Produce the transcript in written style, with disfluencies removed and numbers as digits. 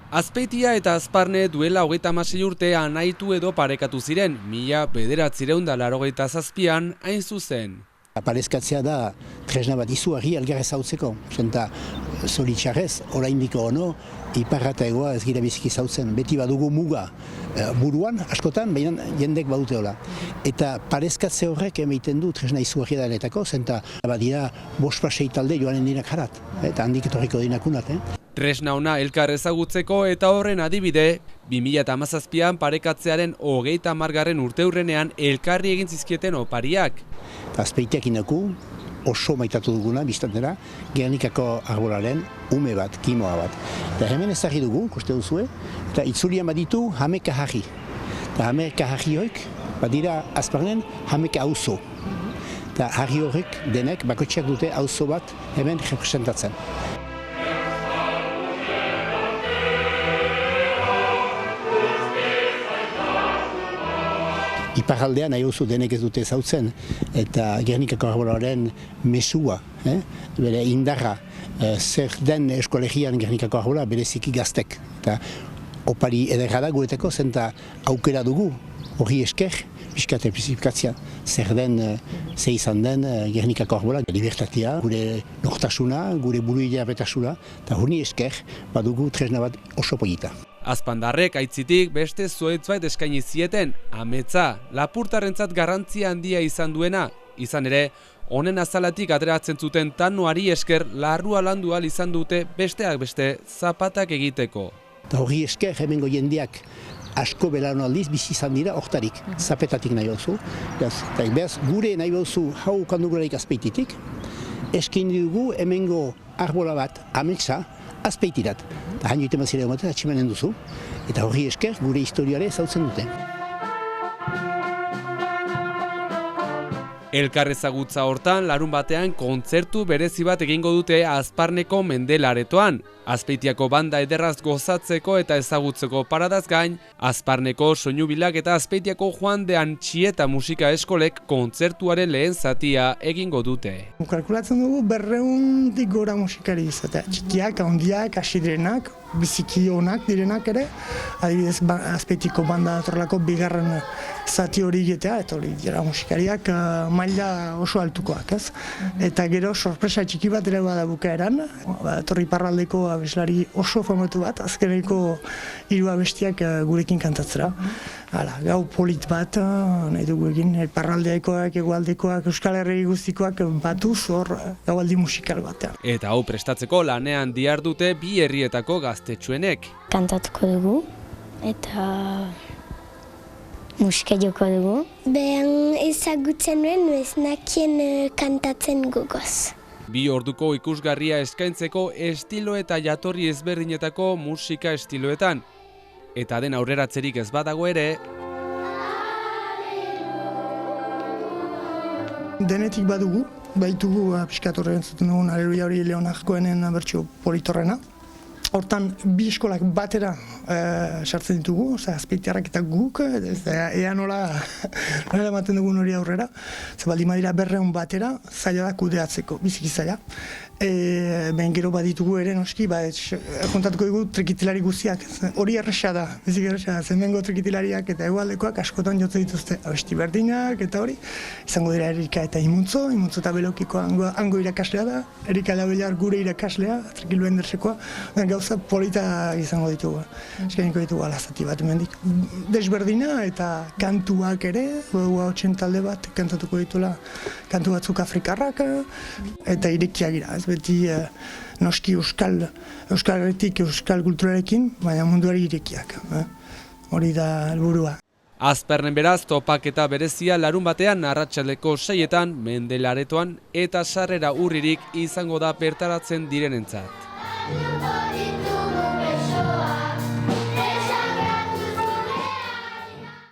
Azpeitia eta Azparne duela 36 urte anaitu edo parekatu ziren, 1987an hain zuzen. Parezkatzea da tresna bat izugarri elgarrez hautzeko. Zenta zoritxarrez, oraindiko ono, iparra eta egoa ez gira biziki zautzen. Beti badugu muga buruan, askotan, baina jendek badute hola. Eta parezkatze horrek emaiten du tresna izugarri da denetako, zenta badira 5-6 talde joanen dinak harat, eta handik etorriko dinakunat. Tresna ona elkar ezagutzeko eta horren adibide, 2017an parekatzearen 30. urteurrenean elkarri egin zizkieten opariak. Azpeitiak inaku oso maitatu duguna, biztantera, Gernikako arbolaren ume bat, kimoa bat. Eta hemen ezagri dugu, koste duzue, eta itzulian baditu hameka harri. Eta hameka harri hoik, badira Azparnen hameka auzo. Eta harri horrek denek bakotxeak dute auzo bat hemen representatzen. Iparraldean nahi oso denek ez dute ezautzen, eta Gernikako arbolaren mesua, bere indarra, zer den eskolegian Gernikako arbola bereziki gaztek. Eta opari ederra da guretako, zenta aukera dugu, hori esker, piskat epizifikatzea, zer den, ze izan den Gernikako arbola, libertatea, gure nortasuna, gure buruidea betasuna, eta hori esker badugu tresna bat oso polita. Azpandarrek aitzitik beste zuaitzbait eskaini zieten, ametsa, lapurtarrentzat garrantzia handia izan duena. Izan ere, honen azalatik ateratzen zuten tannoari esker larrua landu ahal izan dute besteak beste zapatak egiteko. Eta hori esker hemengo jendeak asko belaunaldiz bizi izan dira hortarik, zapetatik nahi bauzu. Beraz, gure nahi bauzu hau kandugularik Azpeititik, eskin dugu hemengo arbola bat, ametsa, Azpeitirat. Eta hain joiten bazira egomaten atximanen duzu, eta horri esker gure historiare ezautzen dute. Elkar ezagutza hortan, larun batean kontzertu berezi bat egingo dute Azparneko mendelaretoan. Azpeitiako banda ederraz gozatzeko eta ezagutzeko paradaz gain, Azparneko soinubilak eta Azpeitiako Joan de Antxieta musika eskolek kontzertuaren lehen zatia egingo dute. Kalkulatzen dugu 200 gora musikari izatea. Txikiak, handiak, hasi direnak, biziki onak direnak ere. Adibidez, Azpeitiko banda datorlako bigarren zati hori egitea, eta hori dira musikariak maila oso altukoak, ez? Eta gero sorpresa txiki bat ere bada bukaeran, Torri Iparraldeko abeslari oso famatu bat, azkeneko 3 abestiak gurekin kantatzera. Hala, gau polit bat, nahi dugu egin, Iparraldekoak, Hegoaldekoak, Euskal Herri guztikoak batuz hor gaualdi musikal batean. Eta hau prestatzeko lanean dihardute bi herrietako gaztetxuenek. Kantatuko dugu, eta musika joko dugu. Behan ezagutzen nuen, ez nakien kantatzen gogoz. Bi orduko ikusgarria eskaintzeko estilo eta jatorri ezberdinetako musika estiloetan. Eta den aurreratzerik ez badago ere, denetik badugu, baitugu piskatorren zuten dugun Aleluia hori Leonak Koenen bertxio politorrena. Hortan, bi eskolak batera sartzen ditugu, Azpeitiarrak eta guk, ea nola ematen dugun hori aurrera. Baldin badira 200 batera, zaila da kudeatzeko, biziki zaila. Behin gero baditugu ere noski, kontatuko dugu trikitilari guztiak. Hori erresa da, biziki erresa da, zenbengo trikitilariak eta hegoaldekoak askotan jotzen dituzte abesti berdinak eta hori. Izango dira Erika eta Imuntzo eta Belokiko hango irakaslea da, Erika Labelar gure irakaslea, Trikilu Endersekoa, gauza polita izango ditugu. Eskainiko ditugu alazati bat emendik. Desberdina eta kantuak ere, hotxen talde bat kantatuko ditula, kantu batzuk afrikarrak eta irekiak gira. Beti noski euskal herritik, euskal kulturarekin, baina munduari irekiak. Hori da helburua. Azparnen beraz topaketa berezia larun batean arratsaldeko 6etan mendelaretoan eta sarrera urririk izango da bertaratzen direnentzat.